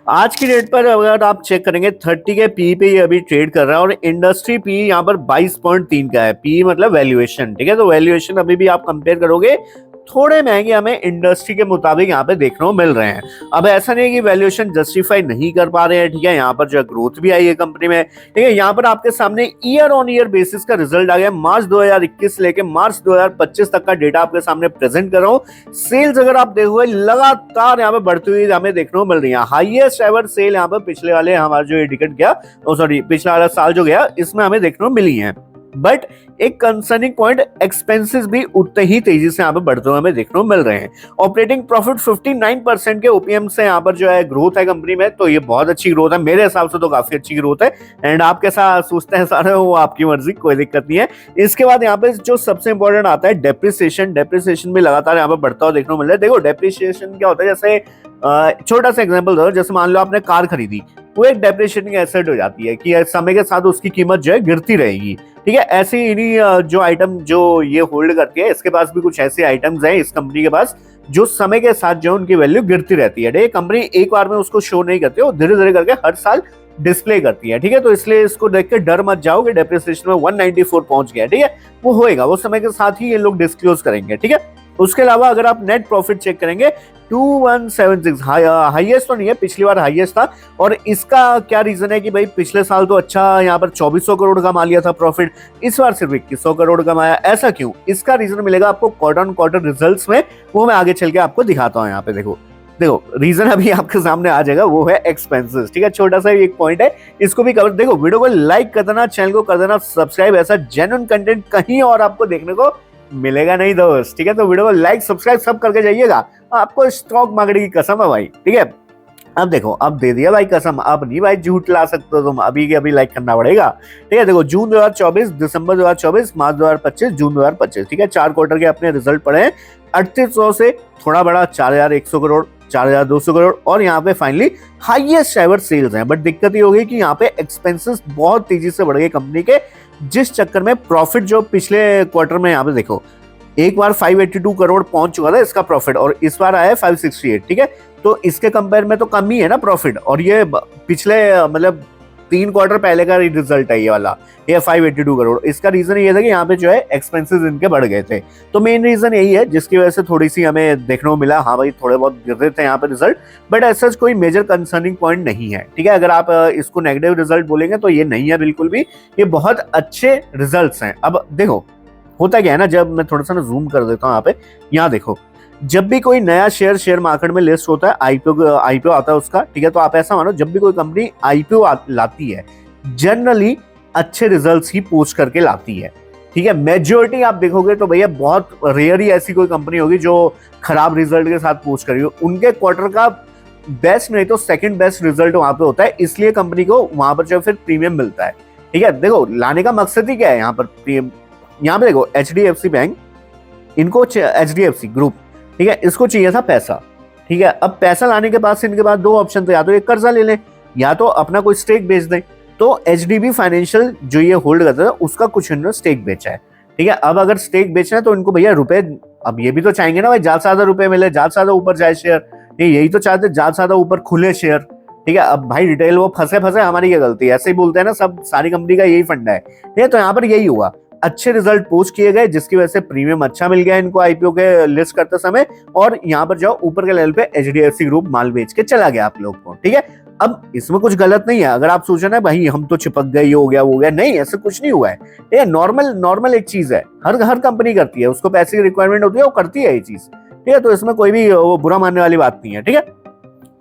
आज की डेट पर अगर आप चेक करेंगे 30 के पी पे ये अभी ट्रेड कर रहा है और इंडस्ट्री पी यहाँ पर 22.3 का है। पी मतलब वैल्यूएशन, ठीक है। तो वैल्यूएशन अभी भी आप कंपेयर करोगे थोड़े महंगे हमें इंडस्ट्री के मुताबिक यहाँ पे देखने को मिल रहे हैं। अब ऐसा नहीं है कि वैल्यूएशन जस्टिफाई नहीं कर पा रहे हैं, ठीक है। यहाँ पर जो ग्रोथ भी आई है कंपनी में, ठीक है। यहाँ पर आपके सामने ईयर ऑन ईयर बेसिस का रिजल्ट आ गया। मार्च 2021 लेके मार्च 2025 तक का डेटा आपके सामने प्रेजेंट कर रहा हूँ। सेल्स अगर आप देखोगे लगातार यहाँ पे बढ़ती हुई हमें देखने को मिल रही है। हाईएस्ट एवर सेल यहाँ पर पिछले वाले हमारा जो ये टिकट गया, सॉरी पिछला वाला साल जो गया, इसमें हमें देखने को मिली है। बट एक कंसर्निंग पॉइंट, एक्सपेंसेस भी उतने ही तेजी से यहाँ पे बढ़ते हुए हमें देखने को मिल रहे हैं। ऑपरेटिंग प्रॉफिट 59% के ओपीएम से यहाँ पर जो है ग्रोथ है कंपनी में, तो ये बहुत अच्छी ग्रोथ है मेरे हिसाब से, तो काफी अच्छी ग्रोथ है। एंड आप कैसा सोचते हैं सारे, वो आपकी मर्जी, कोई दिक्कत नहीं है। इसके बाद यहाँ पे जो सबसे इंपॉर्टेंट आता है डेप्रिसिएशन। डेप्रिसिएशन भी लगातार यहाँ पे बढ़ता हुआ देखने को मिल रहा है। देखो डेप्रिसिएशन क्या होता है, जैसे छोटा सा एग्जाम्पल दो, जैसे मान लो आपने कार खरीदी, वो एक डेप्रिसिएटिंग एसेट हो जाती है कि समय के साथ उसकी कीमत जो है गिरती रहेगी, ठीक है। ऐसे इन्हीं जो आइटम जो ये होल्ड करती है, इसके पास भी कुछ ऐसे आइटम्स हैं इस कंपनी के पास जो समय के साथ जो उनकी वैल्यू गिरती रहती है। ये कंपनी एक बार में उसको शो नहीं करती, वो धीरे धीरे करके हर साल डिस्प्ले करती है, ठीक है। तो इसलिए इसको देख के डर मत जाओ कि डेप्रिसिएशन में 194 पहुंच गया, ठीक है। वो होएगा, वो समय के साथ ही ये लोग डिस्क्लोज करेंगे, ठीक है। उसके अलावा अगर आप नेट प्रॉफिट चेक करेंगे 2176, हाईएस्ट तो नहीं है, पिछली बार हाईएस्ट था। और इसका क्या रीजन है कि भाई पिछले साल तो अच्छा यहाँ पर 2400 करोड़ कमा लिया था प्रॉफिट, इस बार सिर्फ 2100 करोड़ कमाया, ऐसा क्यों? इसका रीजन मिलेगा आपको क्वार्टर ऑन क्वार्टर रिजल्ट्स में, वो मैं आगे चल के आपको दिखाता हूँ। यहाँ पे देखो देखो रीजन अभी आपके सामने आ जाएगा, वो है एक्सपेंसेस, ठीक है। छोटा सा एक पॉइंट है, इसको भी कवर। देखो वीडियो को लाइक कर देना, चैनल को कर देना सब्सक्राइब, ऐसा जेन्युइन कंटेंट कहीं और आपको देखने को मिलेगा नहीं दोस्त, ठीक है। तो वीडियो को लाइक सब्सक्राइब सब करके जाइएगा, आपको स्टॉक मार्केट की कसम है भाई, ठीक है। अब देखो, अब दे दिया भाई कसम, अब नहीं भाई झूठ ला सकते हो तुम, अभी के अभी लाइक करना पड़ेगा, ठीक है। देखो जून 2024, दिसंबर 2024, मार्च 2025, जून 2025, ठीक है। 4 क्वार्टर के अपने रिजल्ट पड़े हैं। 3800 से थोड़ा बड़ा 4100 करोड़, 4200 करोड़, और यहाँ पे फाइनली हाईएस्ट एवर सेल्स हैं। बट दिक्कत ये हो गई कि यहाँ पे एक्सपेंसेस बहुत तेजी से बढ़ गए कंपनी के, जिस चक्कर में प्रॉफिट जो पिछले क्वार्टर में यहाँ पे देखो एक बार 582 करोड़ पहुंच चुका था इसका प्रॉफिट, और इस बार आया 568, ठीक है। तो इसके कंपेयर में तो कम ही है ना प्रॉफिट, और ये पिछले मतलब 3 क्वार्टर पहले का रिजल्ट है ये वाला, ये 582 करोड़। इसका रीजन ये था कि यहाँ पे जो है एक्सपेंसेस इनके बढ़ गए थे, तो मेन रीजन यही है जिसकी वजह से थोड़ी सी हमें देखने को मिला। हाँ भाई थोड़े बहुत गिर रहे थे यहाँ पे रिजल्ट, बट ऐसा कोई मेजर कंसर्निंग पॉइंट नहीं है, ठीक है। अगर आप इसको नेगेटिव रिजल्ट बोलेंगे तो ये नहीं है बिल्कुल भी, ये बहुत अच्छे रिजल्ट हैं। अब देखो होता क्या है ना, जब मैं थोड़ा सा ना जूम कर देता हूँ यहाँ देखो, जब भी कोई नया शेयर मार्केट में लिस्ट होता है, आईपीओ आता है उसका, ठीक है। तो आप ऐसा मानो जब भी कोई कंपनी आईपीओ लाती है, जनरली अच्छे रिजल्ट्स ही पोस्ट करके लाती है, ठीक है। मेजॉरिटी आप देखोगे तो भैया बहुत रेयर ही ऐसी कोई कंपनी होगी जो खराब रिजल्ट के साथ पोस्ट करेगी। उनके क्वार्टर का बेस्ट नहीं तो सेकंड बेस्ट रिजल्ट वहां पे होता है, इसलिए कंपनी को वहां पर जो फिर प्रीमियम मिलता है, ठीक है। देखो लाने का मकसद ही क्या है यहाँ पर, यहाँ पे देखो एचडीएफसी बैंक, इनको एचडीएफसी ग्रुप, ठीक है, इसको चाहिए था पैसा, ठीक है। अब पैसा लाने के बाद से इनके पास 2 ऑप्शन थे, या तो एक कर्जा ले लें या तो अपना कोई स्टेक बेच दें। तो एचडीबी फाइनेंशियल जो ये होल्ड करता है उसका कुछ इन्होंने स्टेक बेचा है, ठीक है। अब अगर स्टेक बेचना है तो इनको भैया रुपए, अब ये भी तो चाहेंगे ना भाई ज्यादा से ज्यादा रुपए मिले, ज्यादा से ज्यादा ऊपर जाए शेयर, यही तो चाहते ज्यादा से ज्यादा ऊपर खुले शेयर, ठीक है। अब भाई रिटेल वो फंसे हमारी क्या गलती है, ऐसे ही बोलते हैं ना सब, सारी कंपनी का यही फंडा है, ठीक है। तो यहाँ पर यही हुआ, अच्छे रिजल्ट पोस्ट किए गए जिसकी वजह से प्रीमियम अच्छा मिल गया इनको आईपीओ के लिस्ट करते समय, और यहाँ पर जाओ ऊपर के लेवल पे एचडीएफसी ग्रुप माल बेच के चला गया आप लोग को, ठीक है। अब इसमें कुछ गलत नहीं है, अगर आप सोचो ना भाई हम तो चिपक गए, हो गया वो गया, नहीं ऐसा कुछ नहीं हुआ है। ये नॉर्मल एक चीज है, हर कंपनी करती है, उसको पैसे की रिक्वायरमेंट होती है, वो करती है ये चीज, ठीक है। तो इसमें कोई भी वो बुरा मानने वाली बात नहीं है, ठीक है।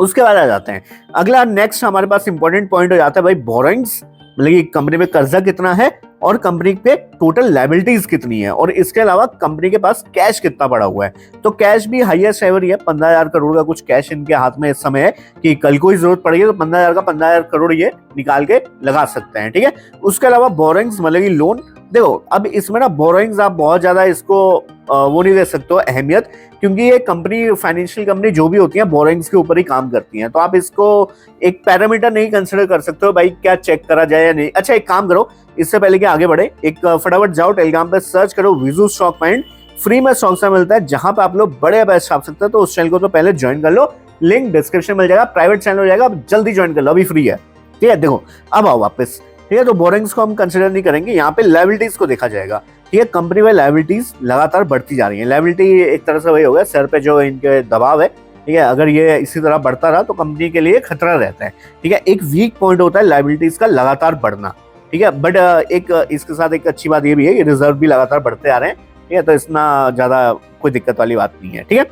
उसके बाद आ जाते हैं अगला, नेक्स्ट हमारे पास इंपॉर्टेंट पॉइंट हो जाता है भाई बोरोइंग्स, मतलब कि कंपनी में कर्जा कितना है और कंपनी पे टोटल लायबिलिटीज कितनी है, और इसके अलावा कंपनी के पास कैश कितना पड़ा हुआ है। तो कैश भी हाईएस्ट एवर ही है, 15,000 करोड़ का कुछ कैश इनके हाथ में इस समय है कि कल को ही जरूरत पड़ेगी तो 15,000 का 15,000 करोड़ ये निकाल के लगा सकते हैं, ठीक है। उसके अलावा बोरोइंग्स मतलब कि लोन, देखो अब इसमें ना बोरोइंग्स आप बहुत ज्यादा इसको वो नहीं दे सकते हो अहमियत, क्योंकि ये कंपनी, फाइनेंशियल कंपनी जो भी होती है बोरोइंग्स के ऊपर ही काम करती हैं, तो आप इसको एक पैरामीटर नहीं कंसिडर कर सकते हो भाई क्या चेक करा जाए या नहीं। अच्छा एक काम करो, इससे पहले कि आगे बढ़े, एक फटाफट जाओ टेलीग्राम पे सर्च करो विजू स्टॉक माइंड, फ्री में स्टॉक्स मिलता है जहां पे आप लोग बड़े पैसे छाप सकते हैं, तो उस चैनल को तो पहले ज्वाइन कर लो, लिंक डिस्क्रिप्शन मिल जाएगा, प्राइवेट चैनल हो जाएगा, आप जल्दी ज्वाइन कर लो, अभी फ्री है। ठीक है, देखो अब आओ वापस। ठीक है, तो बोरिंग्स को हम कंसिडर नहीं करेंगे, यहाँ पे लायबिलिटीज को देखा जाएगा। ठीक है, कंपनी में लायबिलिटीज लगातार बढ़ती जा रही है। लायबिलिटी एक तरह से वही हो गया सर पे जो इनके दबाव है। ठीक है, अगर ये इसी तरह बढ़ता रहा तो कंपनी के लिए खतरा रहता है। ठीक है, एक वीक पॉइंट होता है लायबिलिटीज का लगातार बढ़ना। ठीक है, बट एक इसके साथ एक अच्छी बात ये भी है कि रिजर्व भी लगातार बढ़ते आ रहे हैं। ठीक है, तो इतना ज्यादा कोई दिक्कत वाली बात नहीं है। ठीक है,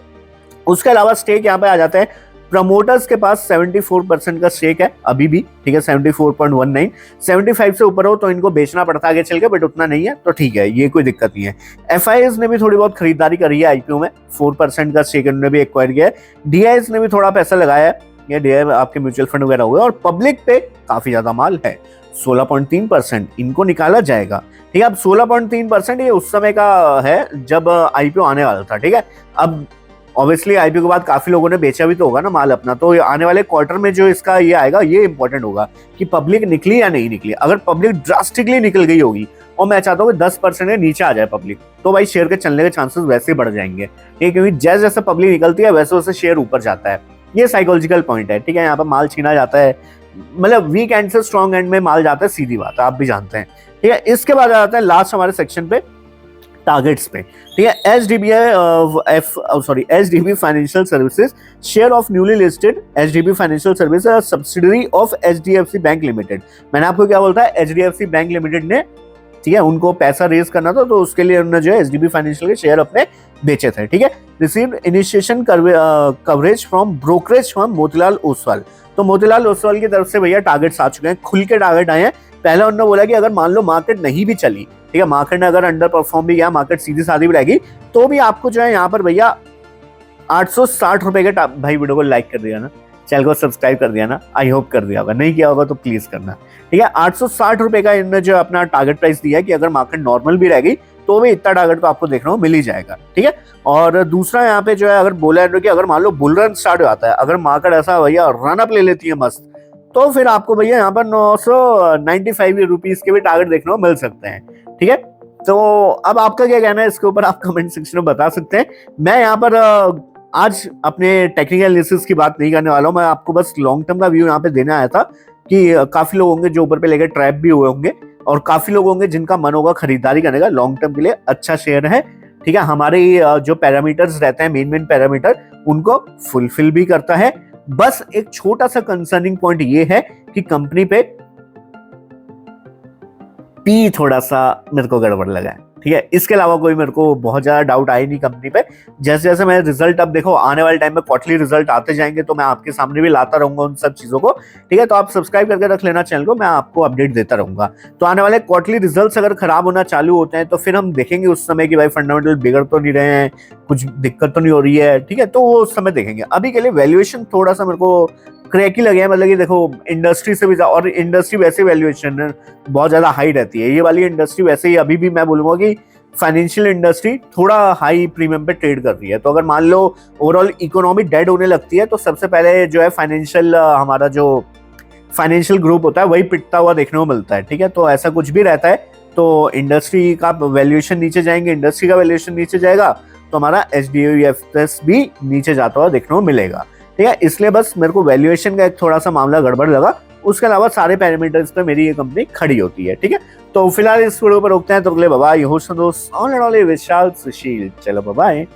उसके अलावा स्टेक यहाँ पे आ जाता है। प्रमोटर्स के पास 74% का स्टेक है अभी भी। ठीक है, 74.19, 75 से ऊपर हो तो इनको बेचना पड़ता है आगे चल के, बट उतना नहीं है तो ठीक है, ये कोई दिक्कत नहीं है। FIs ने भी थोड़ी बहुत खरीदारी करी है आईपीओ में, 4% का स्टेक उन्होंने भी एक्वायर किया है। DIs ने भी थोड़ा पैसा लगाया है, ये DI आपके म्यूचुअल फंड वगैरह हुए, और पब्लिक पे काफी ज्यादा माल है, 16.3% इनको निकाला जाएगा। ठीक है, अब 16.3% ये उस समय का है जब आईपीओ आने वाला था। ठीक है, अब ऑब्वियसली आईपीओ के बाद काफी लोगों ने बेचा भी तो होगा ना माल अपना, तो आने वाले क्वार्टर में जो इसका ये आएगा ये इंपॉर्टेंट होगा कि पब्लिक निकली या नहीं निकली। अगर पब्लिक ड्रास्टिकली निकल गई होगी और मैं चाहता हूँ कि 10% के नीचे आ जाए पब्लिक, तो भाई शेयर के चलने के चांसेस वैसे ही बढ़ जाएंगे। ठीक है, क्योंकि जैसे जैसे पब्लिक निकलती है वैसे वैसे शेयर ऊपर जाता है, ये साइकोलॉजिकल पॉइंट है। ठीक है, यहाँ पर माल छीना जाता है, मतलब वीक एंड से स्ट्रॉन्ग एंड में माल जाता है, सीधी बात है, आप भी जानते हैं। ठीक है, इसके बाद आ जाता है लास्ट हमारे सेक्शन पे टारगेट्स पे। ठीक है, HDB financial services share of newly listed HDB financial services subsidiary of HDFC bank limited. मैंने आपको क्या बोलता है, HDFC बैंक लिमिटेड ने, ठीक है, उनको पैसा रेज करना था तो उसके लिए उन्होंने जो है HDB फाइनेंशियल के शेयर अपने बेचे थे। ठीक है, received initiation coverage from brokerage firm Motilal Oswal. तो मोतीलाल ओसवाल की तरफ से भैया टारगेट्स आ चुके हैं, खुल के टारगेट आए हैं। पहले उन्होंने बोला कि अगर मान लो मार्केट नहीं भी चली, ठीक है, मार्केट ने अगर अंडर परफॉर्म भी किया, मार्केट सीधी सादी भी रहेगी, तो भी आपको जो है यहाँ पर भैया 860 रुपए के भाई वीडियो को लाइक कर दिया ना, चैनल को सब्सक्राइब कर दिया ना, आई होप कर दिया होगा, नहीं किया होगा तो प्लीज करना। ठीक है, 860 रुपए का इन्होंने जो अपना टारगेट प्राइस दिया है कि अगर मार्केट नॉर्मल भी रहेगी तो भी इतना टारगेट तो आपको देखने को मिल ही जाएगा। ठीक है, और दूसरा यहाँ पे जो है अगर बोला है कि अगर मान लो बुल रन स्टार्ट हो जाता है, अगर मार्केट ऐसा भैया रन अप ले लेती है मस्त, तो फिर आपको भैया यहाँ पर 995 रुपीज के भी टारगेट देखने को मिल सकते हैं। ठीक है, तो अब आपका क्या कहना है इसके ऊपर आप कमेंट सेक्शन में बता सकते हैं। मैं यहाँ पर आज अपने टेक्निकल एनालिसिस की बात नहीं करने वाला हूँ, मैं आपको बस लॉन्ग टर्म का व्यू यहाँ पे देने आया था कि काफी लोग होंगे जो ऊपर पे लेकर ट्रैप भी हुए होंगे, और काफी लोग होंगे जिनका मन होगा खरीदारी करने का, लॉन्ग टर्म के लिए अच्छा शेयर है। ठीक है, हमारे जो पैरामीटर्स रहते हैं, मेन पैरामीटर, उनको फुलफिल भी करता है। बस एक छोटा सा कंसर्निंग पॉइंट ये है कि कंपनी पे पी थोड़ा सा मेरे को गड़बड़ लगा है। ठीक है, इसके अलावा कोई मेरे को बहुत ज्यादा डाउट आई नहीं कंपनी पे। जैसे जैसे मैं रिजल्ट, अब देखो आने वाले टाइम में क्वार्टरली रिजल्ट आते जाएंगे तो मैं आपके सामने भी लाता रहूंगा उन सब चीजों को। ठीक है, तो आप सब्सक्राइब करके रख लेना चैनल को, मैं आपको अपडेट देता रहूंगा। तो आने वाले क्वार्टरली रिजल्ट्स अगर खराब होना चालू होते हैं तो फिर हम देखेंगे उस समय कि भाई फंडामेंटल बिगड़ तो नहीं रहे हैं, कुछ दिक्कत तो नहीं हो रही है। ठीक है, तो वो उस समय देखेंगे। अभी के लिए वैल्यूएशन थोड़ा सा मेरे को क्रैकी लगे हैं, मतलब कि देखो इंडस्ट्री से भी, और इंडस्ट्री वैसे वैल्यूएशन बहुत ज्यादा हाई रहती है, ये वाली इंडस्ट्री वैसे ही अभी भी मैं बोलूंगा कि फाइनेंशियल इंडस्ट्री थोड़ा हाई प्रीमियम पे ट्रेड कर रही है। तो अगर मान लो ओवरऑल इकोनॉमी डेड होने लगती है तो सबसे पहले जो है फाइनेंशियल, हमारा जो फाइनेंशियल ग्रुप होता है वही पिटता हुआ देखने को मिलता है। ठीक है, तो ऐसा कुछ भी रहता है तो इंडस्ट्री का वैल्यूएशन नीचे जाएंगे, इंडस्ट्री का वैल्यूएशन नीचे जाएगा तो हमारा HDFS भी नीचे जाता हुआ देखने को मिलेगा। ठीक है, इसलिए बस मेरे को वैल्यूएशन का एक थोड़ा सा मामला गड़बड़ लगा, उसके अलावा सारे पैरामीटर्स पे मेरी ये कंपनी खड़ी होती है। ठीक है, तो फिलहाल इस वीडियो पर रोकते हैं, तो अगले बाय, होस्ट दोस्त ऑल एंड ऑल विशाल सुशील, चलो बाय।